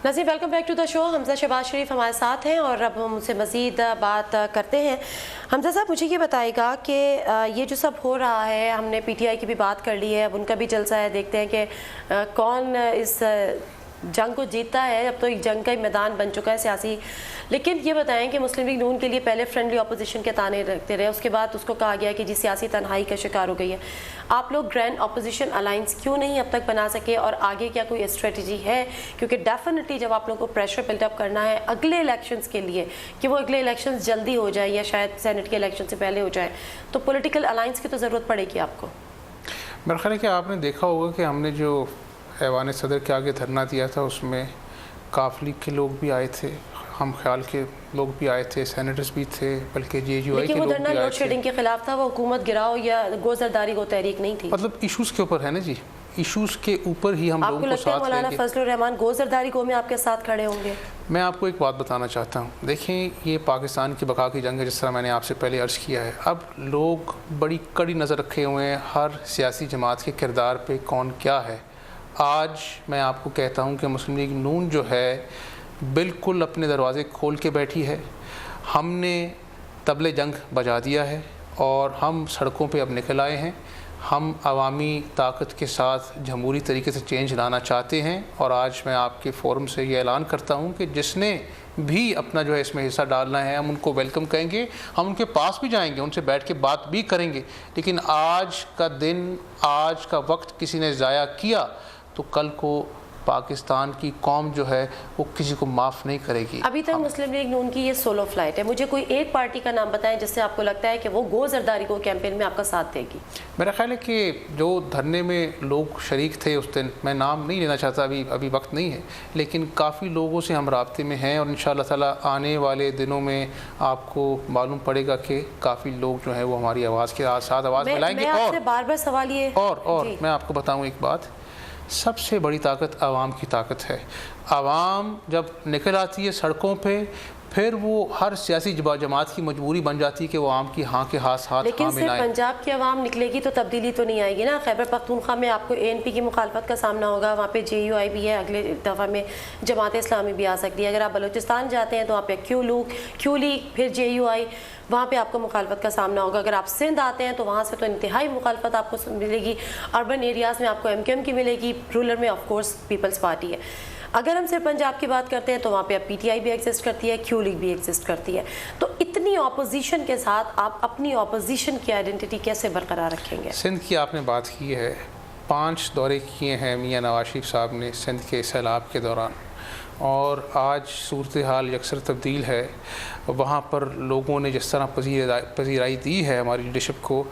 ناظرین welcome back to the شو. حمزہ شہباز شریف ہمارے ساتھ ہیں اور اب ہم ان سے مزید بات کرتے ہیں. حمزہ صاحب مجھے یہ بتائے گا کہ یہ جو سب ہو رہا ہے, ہم نے پی ٹی آئی کی بھی بات کر لی ہے, اب ان کا بھی جلسہ ہے, دیکھتے ہیں کہ کون اس جنگ کو جیتتا ہے. اب تو ایک جنگ کا ہی میدان بن چکا ہے سیاسی. لیکن یہ بتائیں کہ مسلم لیگ نون کے لیے پہلے فرینڈلی اپوزیشن کے تانے رکھتے رہے, اس کے بعد اس کو کہا گیا کہ جی سیاسی تنہائی کا شکار ہو گئی ہے. آپ لوگ گرینڈ اپوزیشن الائنس کیوں نہیں اب تک بنا سکے, اور آگے کیا کوئی اسٹریٹجی ہے؟ کیونکہ ڈیفینیٹلی جب آپ لوگوں کو پریشر بلڈ اپ کرنا ہے اگلے الیکشنز کے لیے کہ وہ اگلے الیکشنز جلدی ہو جائیں یا شاید سینٹ کے الیکشن سے پہلے ہو جائیں, تو پولیٹیکل الائنس کی تو ضرورت پڑے گی آپ کو. میرا خیال ہے کہ آپ نے دیکھا ہوگا کہ ہم نے جو ایوان صدر کے آگے دھرنا دیا تھا اس میں کاف لیگ کے لوگ بھی آئے تھے, ہم خیال کے لوگ بھی آئے تھے, سینیٹرز بھی تھے, بلکہ جے یو آئی کے لوگ بھی آئے تھے. لیکن وہ دھرنا لوڈ شیڈنگ کے خلاف تھا, وہ حکومت گراؤ یا گوزرداری کو تحریک نہیں تھی. مطلب ایشوز کے اوپر ہے نا جی, ایشوز کے اوپر ہی ہم لوگوں کو ساتھ لیں گے. آپ کو لگتا ہے مولانا فضل الرحمان گوزرداری کو میں آپ کے ساتھ کھڑے ہوں گے؟ میں آپ کو ایک بات بتانا چاہتا ہوں. دیکھیں یہ پاکستان کی بقا کی جنگ ہے, جس طرح میں نے آپ سے پہلے عرض کیا ہے. اب لوگ بڑی کڑی نظر رکھے ہوئے ہیں ہر سیاسی جماعت کے کردار پہ کون کیا ہے. آج میں آپ کو کہتا ہوں کہ مسلم لیگ نون جو ہے بالکل اپنے دروازے کھول کے بیٹھی ہے. ہم نے طبل جنگ بجا دیا ہے اور ہم سڑکوں پہ اب نکل آئے ہیں. ہم عوامی طاقت کے ساتھ جمہوری طریقے سے چینج لانا چاہتے ہیں, اور آج میں آپ کے فورم سے یہ اعلان کرتا ہوں کہ جس نے بھی اپنا جو ہے اس میں حصہ ڈالنا ہے ہم ان کو ویلکم کہیں گے, ہم ان کے پاس بھی جائیں گے, ان سے بیٹھ کے بات بھی کریں گے. لیکن آج کا دن, آج کا وقت کسی نے ضائع کیا تو کل کو پاکستان کی قوم جو ہے وہ کسی کو معاف نہیں کرے گی. ابھی تک مسلم لیگ نون کی یہ سولو فلائٹ ہے. مجھے کوئی ایک پارٹی کا نام بتائیں جس سے آپ کو لگتا ہے کہ وہ گوزرداری کو کیمپین میں آپ کا ساتھ دے گی. میرا خیال ہے کہ جو دھرنے میں لوگ شریک تھے اس دن, میں نام نہیں لینا چاہتا, ابھی وقت نہیں ہے, لیکن کافی لوگوں سے ہم رابطے میں ہیں, اور انشاءاللہ تعالی آنے والے دنوں میں آپ کو معلوم پڑے گا کہ کافی لوگ جو ہیں وہ ہماری آواز کے ساتھ آواز ملائیں گے. میں آپ سے بار بار سوال یہ اور میں آپ کو بتاؤں ایک بات, سب سے بڑی طاقت عوام کی طاقت ہے. عوام جب نکل آتی ہے سڑکوں پہ, پھر وہ ہر سیاسی جماعت کی مجبوری بن جاتی ہے کہ وہ عوام کی ہاں کے ہاتھ ہاں ملائیں. لیکن صرف پنجاب کی عوام نکلے گی تو تبدیلی تو نہیں آئے گی نا. خیبر پختونخوا میں آپ کو اے این پی کی مخالفت کا سامنا ہوگا, وہاں پہ جے یو آئی بھی ہے, اگلے دفعہ میں جماعت اسلامی بھی آ سکتی ہے. اگر آپ بلوچستان جاتے ہیں تو وہاں پہ کیو لیگ, پھر جے یو آئی, وہاں پہ آپ کو مخالفت کا سامنا ہوگا. اگر آپ سندھ آتے ہیں تو وہاں سے تو انتہائی مخالفت آپ کو ملے گی. اربن ایریاز میں آپ کو ایم کیو ایم کی ملے گی, رولر میں آف کورس پیپلز پارٹی ہے. اگر ہم صرف پنجاب کی بات کرتے ہیں تو وہاں پہ اب پی ٹی آئی بھی ایگزسٹ کرتی ہے, کیو لیگ بھی ایگزسٹ کرتی ہے. تو اتنی اپوزیشن کے ساتھ آپ اپنی اپوزیشن کی آئیڈینٹی کیسے برقرار رکھیں گے؟ سندھ کی آپ نے بات کی ہے, 5 دورے کیے ہیں میاں نواز شریف صاحب نے سندھ کے سیلاب کے دوران, اور آج صورتحال یکسر تبدیل ہے. وہاں پر لوگوں نے جس طرح پذیرائی دی ہے ہماری لیڈرشپ کو,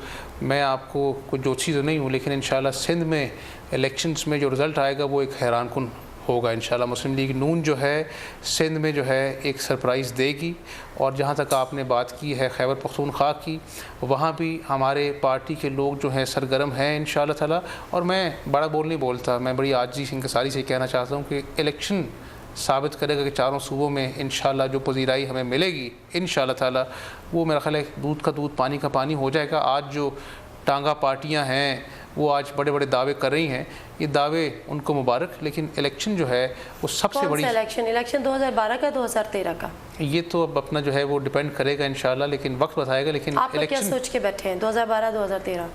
میں آپ کو کچھ جوشی تو نہیں ہوں, لیکن انشاءاللہ سندھ میں الیکشنز میں جو رزلٹ آئے گا وہ ایک حیران کن ہوگا. انشاءاللہ مسلم لیگ نون جو ہے سندھ میں جو ہے ایک سرپرائز دے گی. اور جہاں تک آپ نے بات کی ہے خیبر پختونخوا کی, وہاں بھی ہمارے پارٹی کے لوگ جو ہیں سرگرم ہیں انشاءاللہ تعالی. اور میں بڑا بول نہیں بولتا, میں بڑی عاجزی انکساری سے کہنا چاہتا ہوں کہ الیکشن ثابت کرے گا کہ چاروں صوبوں میں انشاءاللہ جو پذیرائی ہمیں ملے گی انشاءاللہ تعالی وہ میرا خیال ہے دودھ کا دودھ پانی کا پانی ہو جائے گا. آج جو ٹانگا پارٹیاں ہیں وہ آج بڑے بڑے دعوے کر رہی ہیں, یہ دعوے ان کو مبارک, لیکن الیکشن جو ہے وہ سب سے بڑی الیکشن 2012 کا 2013 کا, یہ تو اب اپنا جو ہے وہ ڈیپینڈ کرے گا انشاءاللہ, لیکن وقت بتائے گا. لیکن آپ کیا سوچ کے بیٹھے ہیں 2012 2013؟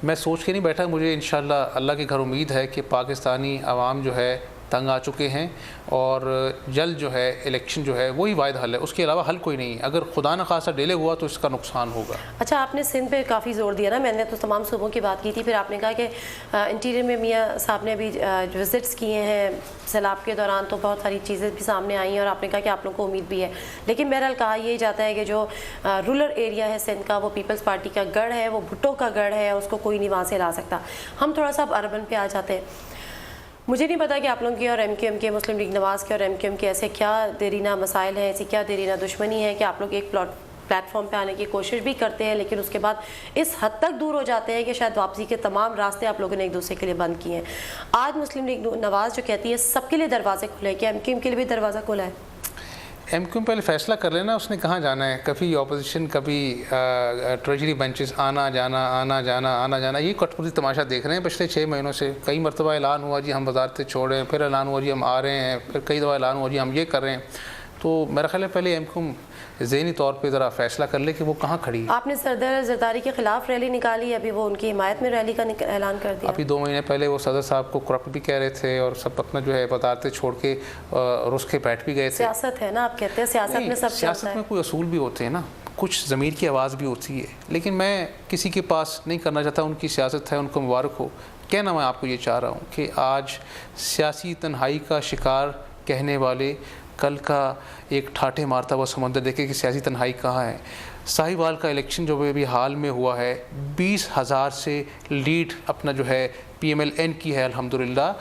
میں سوچ کے نہیں بیٹھا, مجھے انشاءاللہ اللہ کے گھر امید ہے کہ پاکستانی عوام جو ہے تنگ آ چکے ہیں, اور جلد جو ہے الیکشن جو ہے وہی واحد حل ہے, اس کے علاوہ حل کوئی نہیں. اگر خدا نہ خاصا ڈیلے ہوا تو اس کا نقصان ہوگا. اچھا, آپ نے سندھ پہ کافی زور دیا نا, میں نے تو تمام صوبوں کی بات کی تھی, پھر آپ نے کہا کہ انٹیریئر میں میاں صاحب نے بھی وزٹس کیے ہیں سیلاب کے دوران, تو بہت ساری چیزیں بھی سامنے آئی ہیں, اور آپ نے کہا کہ آپ لوگوں کو امید بھی ہے. لیکن بہرحال کہا یہی جاتا ہے کہ جو رولر ایریا ہے سندھ کا وہ پیپلز پارٹی کا گڑھ ہے, وہ بھٹو کا گڑھ ہے, اس کو کوئی نہیں وہاں سے لا سکتا. ہم تھوڑا سا اب اربن پہ آ جاتے ہیں. مجھے نہیں پتا کہ آپ لوگوں کی اور ایم کیو ایم کے, مسلم لیگ نواز کے اور ایم کیو ایم کے ایسے کیا دیرینہ مسائل ہیں, ایسی کیا دیرینہ دشمنی ہے کہ آپ لوگ ایک پلیٹ فارم پہ آنے کی کوشش بھی کرتے ہیں, لیکن اس کے بعد اس حد تک دور ہو جاتے ہیں کہ شاید واپسی کے تمام راستے آپ لوگوں نے ایک دوسرے کے لیے بند کیے ہیں. آج مسلم لیگ نواز جو کہتی ہے سب کے لیے دروازے کھلے ہیں, کہ ایم کیو ایم کے لیے بھی دروازہ کھلا ہے؟ ایم کیو پہلے فیصلہ کر لینا اس نے کہاں جانا ہے. کبھی اپوزیشن, کبھی ٹریجری بینچز, آنا جانا, یہ کٹپوری تماشا دیکھ رہے ہیں پچھلے 6 مہینوں سے. کئی مرتبہ اعلان ہوا جی ہم وزارتیں چھوڑ رہے ہیں, پھر اعلان ہوا جی ہم آ رہے ہیں, پھر کئی دفعہ اعلان ہوا جی ہم یہ کر رہے ہیں. تو میرا خیال ہے پہلے ایم کیو ذہنی طور پہ ذرا فیصلہ کر لے کہ وہ کہاں کھڑی ہے. آپ نے سردار زرداری کے خلاف ریلی نکالی, ابھی وہ ان کی حمایت میں ریلی کا اعلان کر دیا. ابھی 2 مہینے پہلے وہ صدر صاحب کو کرپٹ بھی کہہ رہے تھے اور سب اپنا جو ہے وزارتیں چھوڑ کے رس کے بیٹھ بھی گئے تھے. سیاست ہے نا, آپ کہتے ہیں سیاست میں سب چلتا ہے. سیاست میں کوئی اصول بھی ہوتے ہیں نا, کچھ ضمیر کی آواز بھی ہوتی ہے. لیکن میں کسی کے پاس نہیں کرنا چاہتا, ان کی سیاست ہے, ان کو مبارک ہو. کہنا میں آپ کو یہ چاہ رہا ہوں کہ آج سیاسی تنہائی کا شکار کہنے والے کل کا ایک ٹھاٹھے مارتا ہوا سمندر دیکھے کہ سیاسی تنہائی کہاں ہے. ساہیوال کا الیکشن جو ابھی حال میں ہوا ہے, 20,000 سے لیڈ اپنا جو ہے پی ایم ایل این کی ہے الحمدللہ.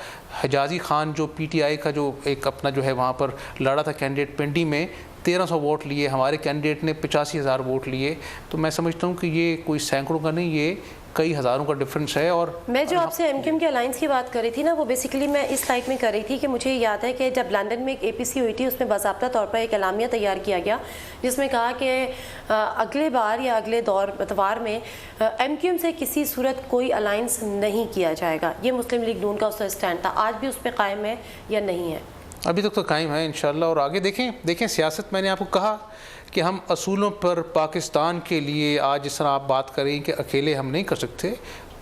حجازی خان جو پی ٹی آئی کا جو ایک اپنا جو ہے وہاں پر لڑا تھا کینڈیڈیٹ پنڈی میں, 1300 ووٹ لیے, ہمارے کینڈیڈیٹ نے 85,000 ووٹ لیے. تو میں سمجھتا ہوں کہ یہ کوئی سینکڑوں کا نہیں, یہ کئی ہزاروں کا ڈفرنس ہے. اور میں جو آپ سے ایم کیو ایم کے الائنس کی بات کر رہی تھی نا, وہ بیسیکلی میں اس لائٹ میں کر رہی تھی کہ مجھے یاد ہے کہ جب لندن میں ایک اے پی سی ہوئی تھی, اس میں باضابطہ طور پر ایک اعلامیہ تیار کیا گیا جس میں کہا کہ اگلے بار یا اگلے اتوار میں ایم کیو ایم سے کسی صورت کوئی الائنس نہیں کیا جائے گا. یہ مسلم لیگ نون کا اس کا اسٹینڈ تھا. آج بھی اس پہ قائم ہے یا نہیں ہے؟ ابھی تک تو قائم ہے انشاءاللہ. اور آگے دیکھیں سیاست, میں نے آپ کو کہا کہ ہم اصولوں پر پاکستان کے لیے آج جس طرح آپ بات کریں کہ اکیلے ہم نہیں کر سکتے.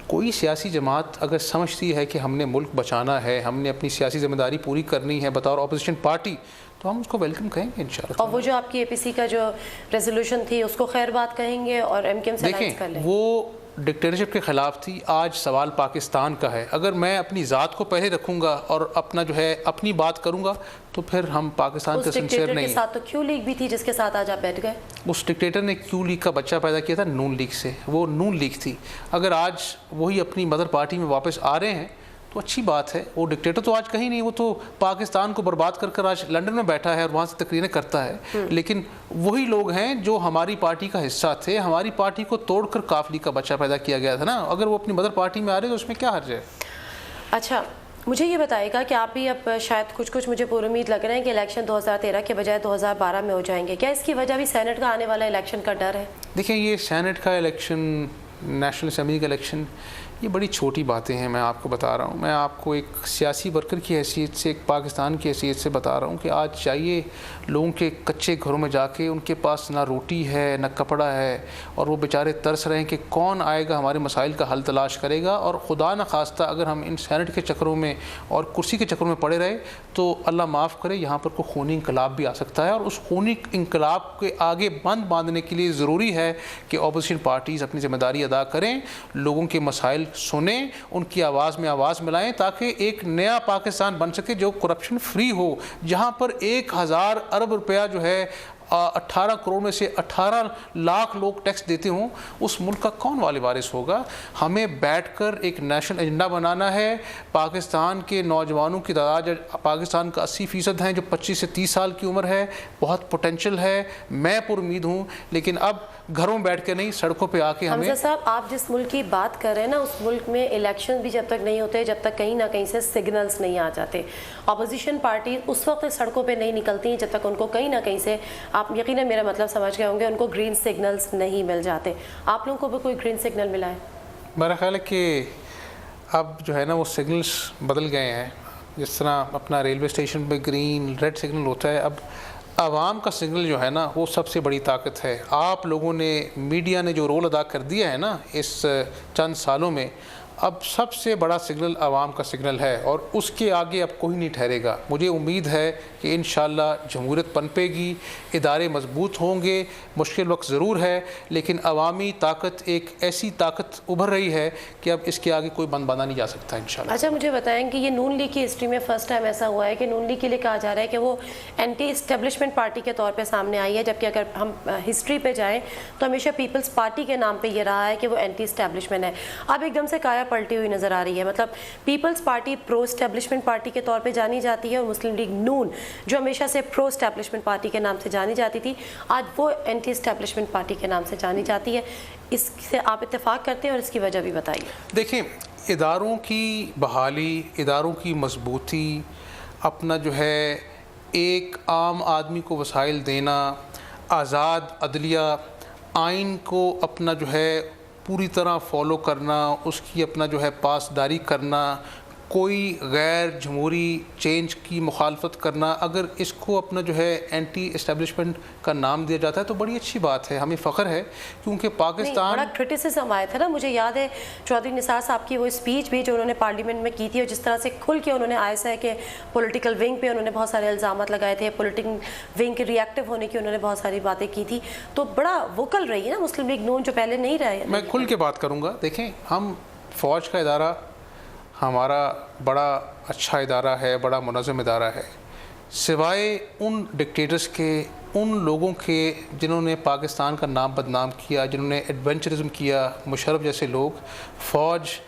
کوئی سیاسی جماعت اگر سمجھتی ہے کہ ہم نے ملک بچانا ہے, ہم نے اپنی سیاسی ذمہ داری پوری کرنی ہے بطور اپوزیشن پارٹی, تو ہم اس کو ویلکم کہیں گے انشاءاللہ. اور وہ جو آپ کی اے پی سی کا جو ریزولوشن تھی اس کو خیر بات کہیں گے اور ایم کیو ایم سے الائنس کر لیں. وہ ڈکٹیٹرشپ کے خلاف تھی. آج سوال پاکستان کا ہے. اگر میں اپنی ذات کو پہلے رکھوں گا اور اپنا جو ہے اپنی بات کروں گا تو پھر ہم پاکستان کے سنسیئر نہیں. اس ڈکٹیٹر کے ساتھ تو کیو لیگ بھی تھی جس کے ساتھ آج آپ بیٹھ گئے. اس ڈکٹیٹر نے کیو لیگ کا بچہ پیدا کیا تھا نون لیگ سے, وہ نون لیگ تھی. اگر آج وہی اپنی مدر پارٹی میں واپس آ رہے ہیں تو اچھی بات ہے. وہ ڈکٹیٹر تو آج کہیں نہیں, وہ تو پاکستان کو برباد کر کر آج لنڈن میں بیٹھا ہے اور وہاں سے تقریریں کرتا ہے. لیکن وہی لوگ ہیں جو ہماری پارٹی کا حصہ تھے. ہماری پارٹی کو توڑ کر کاف لیگ کا بچہ پیدا کیا گیا تھا نا. اگر وہ اپنی مدر پارٹی میں آ رہے تو اس میں کیا حرج ہے؟ اچھا, مجھے یہ بتائے گا کہ آپ بھی اب شاید کچھ مجھے پور امید لگ رہے ہیں کہ الیکشن 2013 کے بجائے 2012 میں ہو جائیں گے. کیا اس کی وجہ بھی سینٹ کا آنے والا الیکشن کا ڈر ہے؟ دیکھیں, یہ سینٹ کا الیکشن, نیشنل اسمبلی کا الیکشن, یہ بڑی چھوٹی باتیں ہیں. میں آپ کو بتا رہا ہوں, میں آپ کو ایک سیاسی ورکر کی حیثیت سے, ایک پاکستان کی حیثیت سے بتا رہا ہوں کہ آج چاہیے لوگوں کے کچے گھروں میں جا کے, ان کے پاس نہ روٹی ہے نہ کپڑا ہے, اور وہ بیچارے ترس رہے ہیں کہ کون آئے گا ہمارے مسائل کا حل تلاش کرے گا. اور خدا نہ خواستہ اگر ہم ان سینٹ کے چکروں میں اور کرسی کے چکروں میں پڑے رہے تو اللہ معاف کرے یہاں پر کوئی خونی انقلاب بھی آ سکتا ہے. اور اس خونی انقلاب کے آگے بند باندھنے کے لیے ضروری ہے کہ اپوزیشن پارٹیز اپنی ذمہ داری ادا کریں, لوگوں کے مسائل سنیں, ان کی آواز میں آواز ملائیں, تاکہ ایک نیا پاکستان بن سکے جو کرپشن فری ہو, جہاں پر 1,000 ارب روپیہ جو ہے 18 کروڑ میں سے 18 لاکھ لوگ ٹیکس دیتے ہوں. اس ملک کا کون والے وارث ہوگا؟ ہمیں بیٹھ کر ایک نیشنل ایجنڈا بنانا ہے. پاکستان کے نوجوانوں کی تعداد, پاکستان کا 80% ہیں جو 25 سے 30 سال کی عمر ہے. بہت پوٹینشل ہے, میں پر امید ہوں. لیکن اب گھروں میں بیٹھ کے نہیں, سڑکوں پہ آ کے ہمیں. حمزہ صاحب, آپ جس ملک کی بات کر رہے ہیں نا, اس ملک میں الیکشن بھی جب تک نہیں ہوتے, جب تک کہیں نہ کہیں سے سگنلز نہیں آ جاتے. اپوزیشن پارٹی اس وقت سڑکوں پہ نہیں نکلتی ہیں جب تک ان کو کہیں نہ کہیں سے, آپ یقیناً میرا مطلب سمجھ گئے ہوں گے, ان کو گرین سگنلز نہیں مل جاتے. آپ لوگوں کو بھی کوئی گرین سگنل ملا ہے؟ میرا خیال ہے کہ اب جو ہے نا وہ سگنلز بدل گئے ہیں. جس طرح اپنا ریلوے اسٹیشن پہ گرین ریڈ سگنل ہوتا ہے, اب عوام کا سگنل جو ہے نا وہ سب سے بڑی طاقت ہے. آپ لوگوں نے, میڈیا نے جو رول ادا کر دیا ہے نا اس چند سالوں میں, اب سب سے بڑا سگنل عوام کا سگنل ہے, اور اس کے آگے اب کوئی نہیں ٹھہرے گا. مجھے امید ہے کہ انشاءاللہ جمہوریت پنپے گی, ادارے مضبوط ہوں گے. مشکل وقت ضرور ہے, لیکن عوامی طاقت ایک ایسی طاقت ابھر رہی ہے کہ اب اس کے آگے کوئی بند باندھا نہیں جا سکتا انشاءاللہ. اچھا, مجھے بتائیں کہ یہ نون لیگ کی ہسٹری میں فرسٹ ٹائم ایسا ہوا ہے کہ نون لیگ کے لیے کہا جا رہا ہے کہ وہ اینٹی اسٹیبلشمنٹ پارٹی کے طور پہ سامنے آئی ہے, جبکہ اگر ہم ہسٹری پہ جائیں تو ہمیشہ پیپلز پارٹی کے نام پہ یہ رہا ہے کہ وہ اینٹی اسٹیبلشمنٹ ہے. اب ایک دم سے کایا پلٹی ہوئی نظر آ رہی ہے. مطلب پیپلز پارٹی پرو اسٹیبلشمنٹ پارٹی کے طور پہ جانی جاتی ہے, اور مسلم لیگ نون جو ہمیشہ سے پرو اسٹیبلشمنٹ پارٹی کے نام سے جانی جاتی تھی, آج وہ اینٹی اسٹیبلشمنٹ پارٹی کے نام سے جانی جاتی ہے. اس سے آپ اتفاق کرتے ہیں, اور اس کی وجہ بھی بتائیے. دیکھیں, اداروں کی بحالی, اداروں کی مضبوطی, اپنا جو ہے ایک عام آدمی کو وسائل دینا، آزاد عدلیہ، آئین کو اپنا جو ہے پوری طرح فالو کرنا، اس کی اپنا جو ہے پاسداری کرنا، کوئی غیر جمہوری چینج کی مخالفت کرنا، اگر اس کو اپنا جو ہے اینٹی اسٹیبلشمنٹ کا نام دیا جاتا ہے تو بڑی اچھی بات ہے، ہمیں فخر ہے، کیونکہ پاکستان بڑا کرٹیسزم آیا تھا نا. مجھے یاد ہے چودھری نثار صاحب کی وہ اسپیچ بھی جو انہوں نے پارلیمنٹ میں کی تھی، اور جس طرح سے کھل کے انہوں نے ISI کے پولیٹیکل ونگ پہ انہوں نے بہت سارے الزامات لگائے تھے، پولیٹیکل ونگ کے ری ایکٹیو ہونے کی انہوں نے بہت ساری باتیں کی تھی، تو بڑا ووکل رہی ہے نا مسلم لیگ نون، جو پہلے نہیں رہے. میں کھل کے بات کروں گا. دیکھیں، ہم فوج کا ادارہ ہمارا بڑا اچھا ادارہ ہے، بڑا منظم ادارہ ہے، سوائے ان ڈکٹیٹرز کے، ان لوگوں کے جنہوں نے پاکستان کا نام بدنام کیا، جنہوں نے ایڈونچرزم کیا، مشرف جیسے لوگ. فوج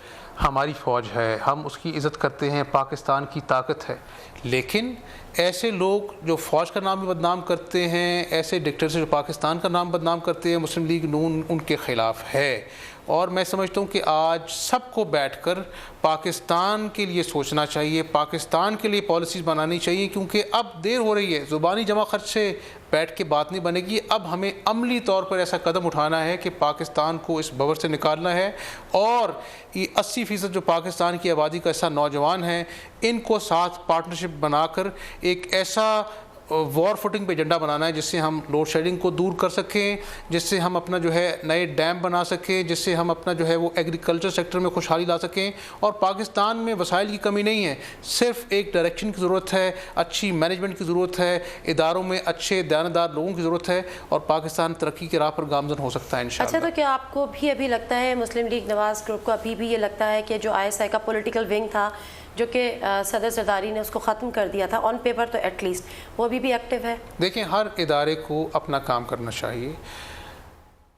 ہماری فوج ہے، ہم اس کی عزت کرتے ہیں، پاکستان کی طاقت ہے. لیکن ایسے لوگ جو فوج کا نام بھی بدنام کرتے ہیں، ایسے ڈکٹیٹرز جو پاکستان کا نام بدنام کرتے ہیں، مسلم لیگ نون ان کے خلاف ہے. اور میں سمجھتا ہوں کہ آج سب کو بیٹھ کر پاکستان کے لیے سوچنا چاہیے، پاکستان کے لیے پالیسیز بنانی چاہیے، کیونکہ اب دیر ہو رہی ہے. زبانی جمع خرچ سے بیٹھ کے بات نہیں بنے گی، اب ہمیں عملی طور پر ایسا قدم اٹھانا ہے کہ پاکستان کو اس بور سے نکالنا ہے. اور یہ 80% جو پاکستان کی آبادی کا ایسا نوجوان ہیں، ان کو ساتھ پارٹنرشپ بنا کر ایک ایسا وار فوٹنگ پہ ایجنڈا بنانا ہے جس سے ہم لوڈ شیڈنگ کو دور کر سکیں، جس سے ہم اپنا جو ہے نئے ڈیم بنا سکیں، جس سے ہم اپنا جو ہے وہ ایگریکلچر سیکٹر میں خوشحالی لا سکیں. اور پاکستان میں وسائل کی کمی نہیں ہے، صرف ایک ڈائریکشن کی ضرورت ہے، اچھی مینجمنٹ کی ضرورت ہے، اداروں میں اچھے دیانتدار لوگوں کی ضرورت ہے، اور پاکستان ترقی کی راہ پر گامزن ہو سکتا ہے انشاءاللہ. اچھا، تو کیا آپ کو بھی ابھی لگتا ہے، مسلم لیگ نواز گروپ کو ابھی بھی یہ لگتا ہے کہ جو ISI کا پولیٹیکل ونگ تھا، جو کہ صدر زرداری نے اس کو ختم کر دیا تھا آن پیپر تو ایٹ لیسٹ، وہ ابھی بھی ایکٹیو ہے؟ دیکھیں، ہر ادارے کو اپنا کام کرنا چاہیے.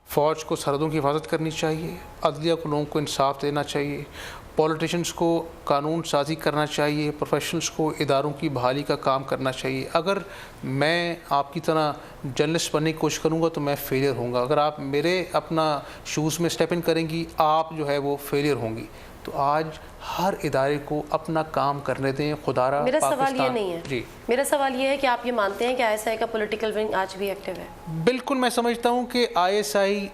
فوج کو سرحدوں کی حفاظت کرنی چاہیے، عدلیہ کو لوگوں کو انصاف دینا چاہیے، پولیٹیشنز کو قانون سازی کرنا چاہیے، پروفیشنلز کو اداروں کی بحالی کا کام کرنا چاہیے. اگر میں آپ کی طرح جرنلسٹ بننے کی کوشش کروں گا تو میں فیلئر ہوں گا. اگر آپ میرے اپنا شوز میں اسٹیپ ان کریں گی، آپ جو ہے وہ فیلئر ہوں گی. تو آج ہر ادارے کو اپنا کام کرنے دیں. خدا را میرا سوال یہ نہیں ہے، جی میرا سوال یہ ہے کہ آپ یہ مانتے ہیں کہ ISI کا پولیٹیکل ونگ آج بھی ایکٹیو ہے؟ بالکل، میں سمجھتا ہوں کہ ISI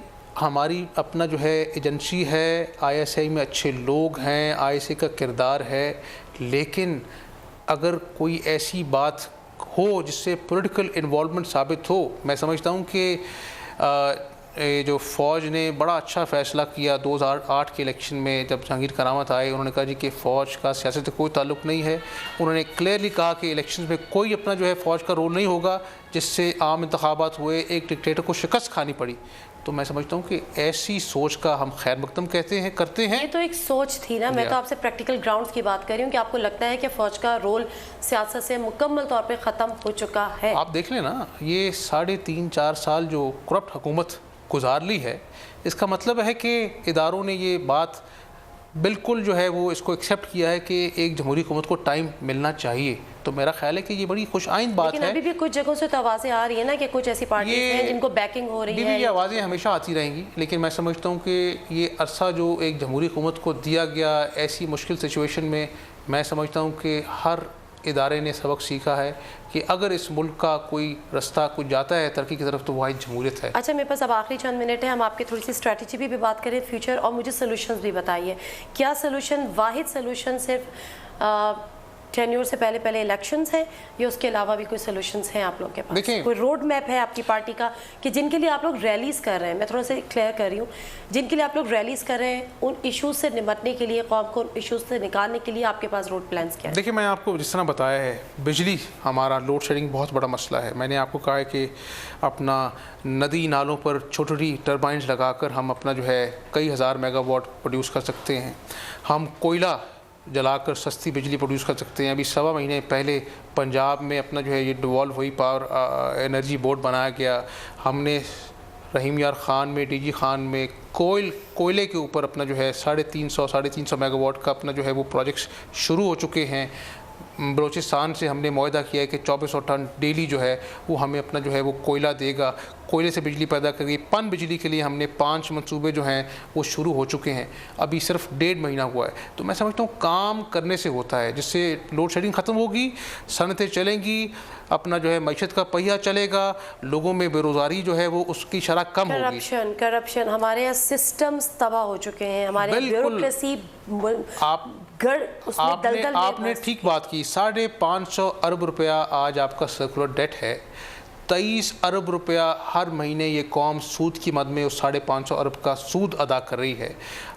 ہماری اپنا جو ہے ایجنسی ہے، ISI میں اچھے لوگ ہیں، ISI کا کردار ہے. لیکن اگر کوئی ایسی بات ہو جس سے پولیٹیکل انوالومنٹ ثابت ہو، میں سمجھتا ہوں کہ جو فوج نے بڑا اچھا فیصلہ کیا 2008 کے الیکشن میں، جب جہانگیر کرامت آئے، انہوں نے کہا جی کہ فوج کا سیاست سے کوئی تعلق نہیں ہے. انہوں نے کلیئرلی کہا کہ الیکشنز میں کوئی اپنا جو ہے فوج کا رول نہیں ہوگا، جس سے عام انتخابات ہوئے، ایک ڈکٹیٹر کو شکست کھانی پڑی. تو میں سمجھتا ہوں کہ ایسی سوچ کا ہم خیر مقدم کرتے ہیں. یہ تو ایک سوچ تھی نا، میں تو آپ سے پریکٹیکل گراؤنڈز کی بات کر رہی ہوں کہ آپ کو لگتا ہے کہ فوج کا رول سیاست سے مکمل طور پہ ختم ہو چکا ہے؟ آپ دیکھ لیں نا، یہ 3.5-4 سال جو کرپٹ حکومت گزار لی ہے، اس کا مطلب ہے کہ اداروں نے یہ بات بالکل جو ہے وہ اس کو ایکسیپٹ کیا ہے کہ ایک جمہوری حکومت کو ٹائم ملنا چاہیے. تو میرا خیال ہے کہ یہ بڑی خوش آئند بات ہے. لیکن ابھی بھی کچھ جگہوں سے تو آوازیں آ رہی ہیں نا کہ کچھ ایسی پارٹیز ہیں جن کو بیکنگ ہو رہی ہے. یہ آوازیں ہمیشہ آتی رہیں گی، لیکن میں سمجھتا ہوں کہ یہ عرصہ جو ایک جمہوری حکومت کو دیا گیا ایسی مشکل سچویشن میں سمجھتا ہوں کہ ہر ادارے نے سبق سیکھا ہے کہ اگر اس ملک کا کوئی رستہ کچھ جاتا ہے ترقی کی طرف تو وہ جمہوریت ہے. اچھا، میرے پاس اب آخری چند منٹ ہے، ہم آپ کی تھوڑی سی اسٹریٹجی بھی بات کریں فیوچر، اور مجھے سلوشنز بھی بتائیے. کیا سلوشن، واحد سلوشن صرف ٹینیور سے پہلے الیکشنز ہیں، یا اس کے علاوہ بھی کوئی سلوشنز ہیں آپ لوگوں کے پاس؟ کوئی روڈ میپ ہے آپ کی پارٹی کا کہ جن کے لیے آپ لوگ ریلیز کر رہے ہیں؟ میں تھوڑا سا کلیئر کر رہی ہوں، جن کے لیے آپ لوگ ریلیز کر رہے ہیں، ان ایشوز سے نمٹنے کے لیے، قوم کو ان ایشوز سے نکالنے کے لیے آپ کے پاس روڈ پلانز کیا ہے؟ دیکھیں، میں آپ کو جس طرح بتایا ہے، بجلی ہمارا لوڈ شیڈنگ بہت بڑا مسئلہ ہے. میں نے آپ کو کہا ہے کہ اپنا ندی نالوں پر چھوٹی ٹربائنز لگا کر ہم اپنا جو ہے کئی ہزار میگا واٹ پروڈیوس کر سکتے ہیں. ہم کوئلہ جلا کر سستی بجلی پروڈیوس کر سکتے ہیں. ابھی 1.25 مہینے پہلے پنجاب میں اپنا جو ہے یہ ڈیوالو ہوئی پاور انرجی بورڈ بنایا گیا. ہم نے رحیم یار خان میں، ڈی جی خان میں کوئلے کے اوپر اپنا جو ہے 350 میگا واٹ کا اپنا جو ہے وہ پروجیکٹس شروع ہو چکے ہیں. بلوچستان سے ہم نے معاہدہ کیا ہے کہ 2400 ٹن ڈیلی جو ہے وہ ہمیں اپنا جو ہے وہ کوئلہ دے گا، کوئلے سے بجلی پیدا کرے گی۔ پن بجلی کے لیے ہم نے 5 منصوبے جو ہیں وہ شروع ہو چکے ہیں، ابھی صرف 1.5 مہینہ ہوا ہے۔ تو میں سمجھتا ہوں کام کرنے سے ہوتا ہے، جس سے لوڈ شیڈنگ ختم ہوگی، صنعتیں چلیں گی، اپنا جو ہے معیشت کا پہیہ چلے گا، لوگوں میں بے روزگاری جو ہے وہ اس کی شرح کم ہوگی۔ کرپشن ہمارے یہاں سسٹمز تباہ ہو چکے ہیں، ہمارے بیوروکریسی آپ نے ٹھیک بات کی۔ 550 ارب روپیہ آج آپ کا سرکولر ڈیٹ ہے، 23 ارب روپیہ ہر مہینے یہ قوم سود کی مد میں اس 550 ارب کا سود ادا کر رہی ہے۔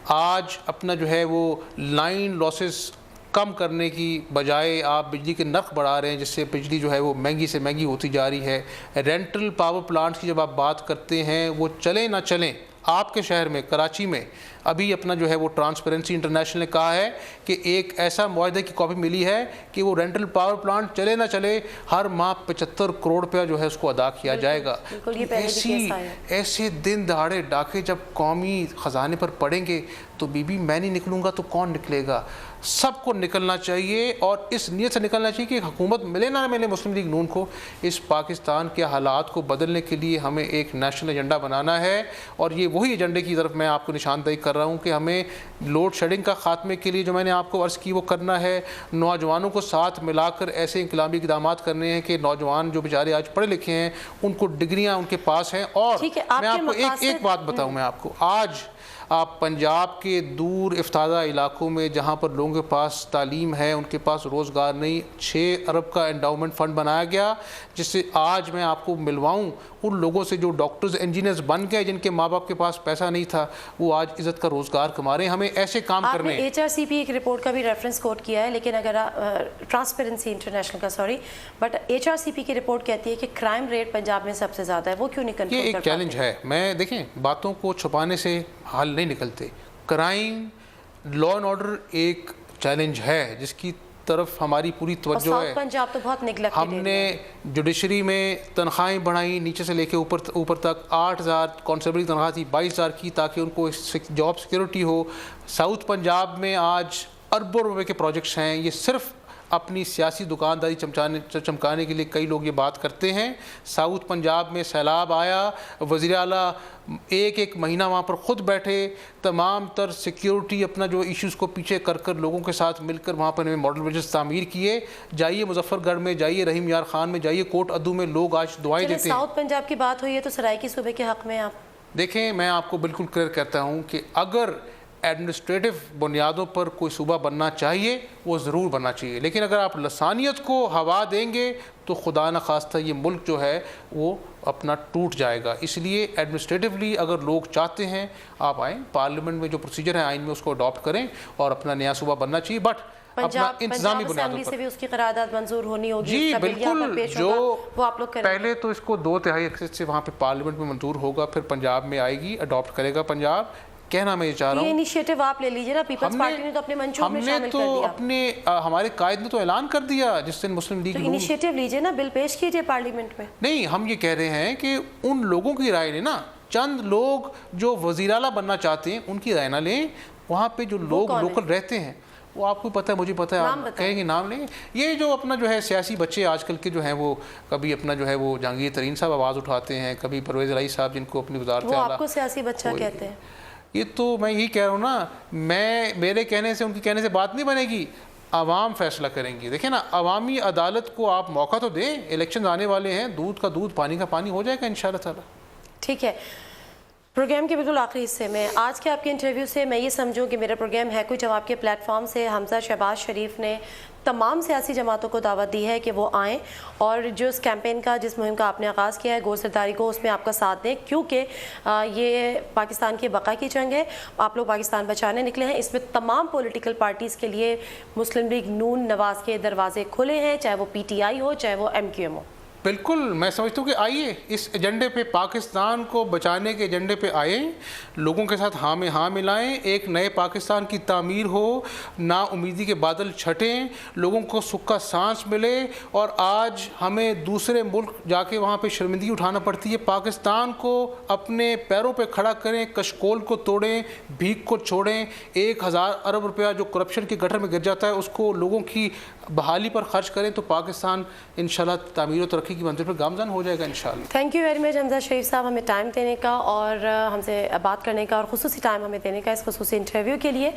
آج اپنا جو ہے وہ لائن لاسز کم کرنے کی بجائے آپ بجلی کے نرخ بڑھا رہے ہیں، جس سے بجلی جو ہے وہ مہنگی سے مہنگی ہوتی جا رہی ہے۔ رینٹل پاور پلانٹس کی جب آپ بات کرتے ہیں، وہ چلیں نہ چلیں، آپ کے شہر میں کراچی میں ابھی اپنا جو ہے وہ ٹرانسپیرنسی انٹرنیشنل نے کہا ہے کہ ایک ایسا معاہدے کی کاپی ملی ہے کہ وہ رینٹل پاور پلانٹ چلے نہ چلے ہر ماہ 75 کروڑ روپیہ جو ہے اس کو ادا کیا جائے گا۔ ایسے دن دہاڑے ڈاکے جب قومی خزانے پر پڑیں گے تو میں نہیں نکلوں گا تو کون نکلے گا؟ سب کو نکلنا چاہیے، اور اس نیت سے نکلنا چاہیے کہ حکومت ملے نہ ملے مسلم لیگ نون کو، اس پاکستان کے حالات کو بدلنے کے لیے ہمیں ایک نیشنل ایجنڈا بنانا ہے، اور یہ وہی ایجنڈے کی طرف میں آپ کو نشاندہی کر رہا ہوں کہ ہمیں لوڈ شیڈنگ کا خاتمے کے لیے جو میں نے آپ کو عرض کی وہ کرنا ہے، نوجوانوں کو ساتھ ملا کر ایسے انقلابی اقدامات کرنے ہیں کہ نوجوان جو بیچارے آج پڑھے لکھے ہیں ان کو ڈگریاں ان کے پاس ہیں۔ اور میں آپ کو ایک بات بتاؤں، میں آپ کو آج آپ پنجاب کے دور افتادہ علاقوں میں جہاں پر لوگوں کے پاس تعلیم ہے، ان کے پاس روزگار نہیں، 6 ارب کا انڈاؤمنٹ فنڈ بنایا گیا، جس سے آج میں آپ کو ملواؤں ان لوگوں سے جو ڈاکٹرز انجینئرز بن گئے، جن کے ماں باپ کے پاس پیسہ نہیں تھا، وہ آج عزت کا روزگار کما رہے ہیں۔ ہمیں ایسے کام کرنے ہیں۔ HRCP ایک رپورٹ کا بھی ریفرنس کوٹ کیا ہے، لیکن اگر ٹرانسپیرنسی انٹرنیشنل کا بٹ HRCP کی رپورٹ کہتی ہے کہ کرائم ریٹ پنجاب میں سب سے زیادہ ہے، وہ کیوں نہیں کنٹرول کر پاتے؟ یہ ایک چیلنج ہے۔ میں دیکھیں، باتوں کو چھپانے سے حل نہیں نکلتے۔ کرائم، لا اینڈ آرڈر ایک چیلنج ہے جس کی طرف ہماری پوری توجہ ہے۔ پنجاب تو بہت نیگلیکٹڈ ہم نے جوڈیشری میں تنخواہیں بڑھائیں نیچے سے لے کے اوپر تک، 8,000 کانسٹیبل کی تنخواہ تھی 22,000 کی، تاکہ ان کو جاب سیکورٹی ہو۔ ساؤتھ پنجاب میں آج اربوں روپے کے پروجیکٹس ہیں۔ یہ صرف اپنی سیاسی دکانداری چمکانے کے لیے کئی لوگ یہ بات کرتے ہیں۔ ساؤتھ پنجاب میں سیلاب آیا، وزیر اعلیٰ ایک مہینہ وہاں پر خود بیٹھے، تمام تر سیکیورٹی اپنا جو ایشوز کو پیچھے کر لوگوں کے ساتھ مل کر وہاں پر ماڈل ولیجز تعمیر کیے۔ جائیے مظفر گڑھ میں، جائیے رحیم یار خان میں، جائیے کوٹ ادو میں، لوگ آج دعائیں دیتے ہیں۔ ساؤتھ پنجاب کی بات ہوئی ہے تو سرائیکی صوبے کے حق میں آپ دیکھیں، میں آپ کو بالکل کلیئر کہتا ہوں کہ اگر ایڈمنسٹریٹو بنیادوں پر کوئی صوبہ بننا چاہیے وہ ضرور بننا چاہیے، لیکن اگر آپ لسانیت کو ہوا دیں گے تو خدا نخواستہ یہ ملک جو ہے وہ اپنا ٹوٹ جائے گا۔ اس لیے ایڈمنسٹریٹولی اگر لوگ چاہتے ہیں آپ آئیں، پارلیمنٹ میں جو پروسیجر ہے آئین میں اس کو اڈاپٹ کریں اور اپنا نیا صوبہ بننا چاہیے، بٹ اپنا انتظامی بنیادوں پر۔ سے بھی اس کی قرارداد منظور ہونی ہوگی۔ جی بالکل، جو وہ آپ لوگ پہلے تو اس کو 2/3 اکثریت سے وہاں پہ پارلیمنٹ میں منظور ہوگا، پھر پنجاب میں آئے گی، اڈاپٹ کرے گا پنجاب۔ کہنا میں یہ چاہ رہا ہوں، یہ انیشیٹو آپ لے لیجیے نا، پیپلز پارٹی نے تو اپنے منشور میں شامل کر دیا، ہمارے قائد نے تو اعلان کر دیا جس دن مسلم لیگ تو انیشیٹو لیجیے نا، بل پیش کیجیے پارلیمنٹ میں۔ نہیں، ہم یہ کہہ رہے ہیں کہ ان لوگوں کی رائے لیں نا، چند لوگ جو وزیر اعلیٰ بننا چاہتے ہیں ان کی رائے نہ لیں، وہاں پہ جو لوگ لوکل رہتے ہیں وہ آپ کو پتہ ہے، مجھے پتہ ہے، آپ کہیں گے نام لیں۔ یہ جو اپنا جو ہے سیاسی بچے آج کل کے جو ہیں وہ کبھی اپنا جو ہے وہ جہانگیر ترین صاحب آواز اٹھاتے ہیں، کبھی پرویز الہی صاحب جن کو اپنی وزارت وہ آپ کو سیاسی بچہ کہتے ہیں۔ یہ تو میں یہی کہہ رہا ہوں نا، میرے کہنے سے ان کے کہنے سے بات نہیں بنے گی، عوام فیصلہ کریں گی۔ دیکھیں نا، عوامی عدالت کو آپ موقع تو دیں، الیکشن آنے والے ہیں، دودھ کا دودھ پانی کا پانی ہو جائے گا انشاءاللہ تعالی۔ ٹھیک ہے، پروگرام کے بالکل آخری حصے میں آج کے آپ کے انٹرویو سے میں یہ سمجھوں کہ میرا پروگرام ہے کوئی جواب کے پلیٹ فارم سے حمزہ شہباز شریف نے تمام سیاسی جماعتوں کو دعوت دی ہے کہ وہ آئیں اور جو اس کیمپین کا، جس مہم کا آپ نے آغاز کیا ہے گو سرداری کو، اس میں آپ کا ساتھ دیں، کیونکہ یہ پاکستان کی بقا کی جنگ ہے، آپ لوگ پاکستان بچانے نکلے ہیں۔ اس میں تمام پولیٹیکل پارٹیز کے لیے مسلم لیگ نون نواز کے دروازے کھلے ہیں، چاہے وہ PTI ہو، چاہے وہ MQM ہو۔ بالکل میں سمجھتا ہوں کہ آئیے اس ایجنڈے پہ، پاکستان کو بچانے کے ایجنڈے پہ آئیں، لوگوں کے ساتھ ہاں میں ہاں ملائیں، ایک نئے پاکستان کی تعمیر ہو، نا امیدی کے بادل چھٹیں، لوگوں کو سکھ کا سانس ملے۔ اور آج ہمیں دوسرے ملک جا کے وہاں پہ شرمندگی اٹھانا پڑتی ہے، پاکستان کو اپنے پیروں پہ کھڑا کریں، کشکول کو توڑیں، بھیک کو چھوڑیں۔ 1000 ارب روپیہ جو کرپشن کے گٹر میں گر جاتا ہے اس کو لوگوں کی بحالی پر خرچ کریں تو پاکستان انشاءاللہ تعمیر و ترقی کی منزل پر گامزن ہو جائے گا انشاءاللہ۔ تھینک یو ویری مچ حمزہ شریف صاحب، ہمیں ٹائم دینے کا اور ہم سے بات کرنے کا اور خصوصی ٹائم ہمیں دینے کا اس خصوصی انٹرویو کے لیے۔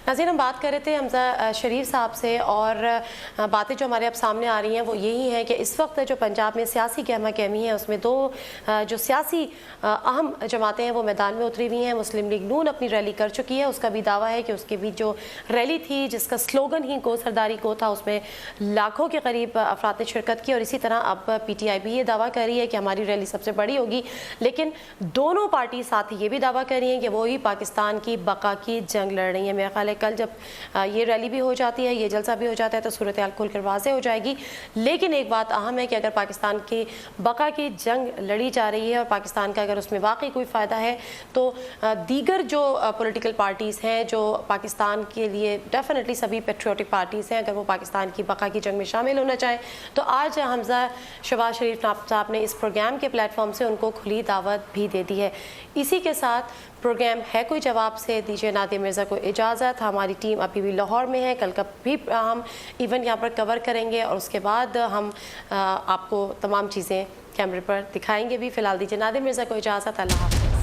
ناظرین، ہم بات کر رہے تھے حمزہ شریف صاحب سے، اور باتیں جو ہمارے اب سامنے آ رہی ہیں وہ یہی ہیں کہ اس وقت جو پنجاب میں سیاسی گہما گہمی ہے اس میں دو جو سیاسی اہم جماعتیں ہیں وہ میدان میں اتری ہوئی ہیں۔ مسلم لیگ نون اپنی ریلی کر چکی ہے، اس کا بھی دعویٰ ہے کہ اس کی بھی جو ریلی تھی جس کا سلوگن ہی گو سرداری کو تھا اس میں لاکھوں کے قریب افراد نے شرکت کی، اور اسی طرح اب پی ٹی آئی بھی یہ دعویٰ کر رہی ہے کہ ہماری ریلی سب سے بڑی ہوگی۔ لیکن دونوں پارٹی ساتھ یہ بھی دعویٰ کر رہی ہیں کہ وہی پاکستان کی بقا کی جنگ لڑ رہی ہیں۔ میرا خیال ہے کل جب یہ ریلی بھی ہو جاتی ہے، یہ جلسہ بھی ہو جاتا ہے تو صورتحال کھل کر واضح ہو جائے گی۔ لیکن ایک بات اہم ہے کہ اگر پاکستان کی بقا کی جنگ لڑی جا رہی ہے اور پاکستان کا اگر اس میں واقعی کوئی فائدہ ہے تو دیگر جو پولیٹیکل پارٹیز ہیں جو پاکستان کے لیے ڈیفینیٹلی سبھی پیٹریوٹک پارٹیز ہیں، اگر وہ پاکستان کی بقا کی جنگ میں شامل ہونا چاہیں تو آج حمزہ شہباز شریف صاحب نے اس پروگرام کے پلیٹ فارم سے ان کو کھلی دعوت بھی دے دی ہے۔ اسی کے ساتھ پروگرام ہے کوئی جواب سے دیجیے نادر مرزا کو اجازت۔ ہماری ٹیم ابھی بھی لاہور میں ہے، کل کا بھی ہم ایونٹ یہاں پر کور کریں گے اور اس کے بعد ہم آپ کو تمام چیزیں کیمرے پر دکھائیں گے بھی۔ فی الحال دیجیے نادر مرزا کو اجازت، اللہ حافظ۔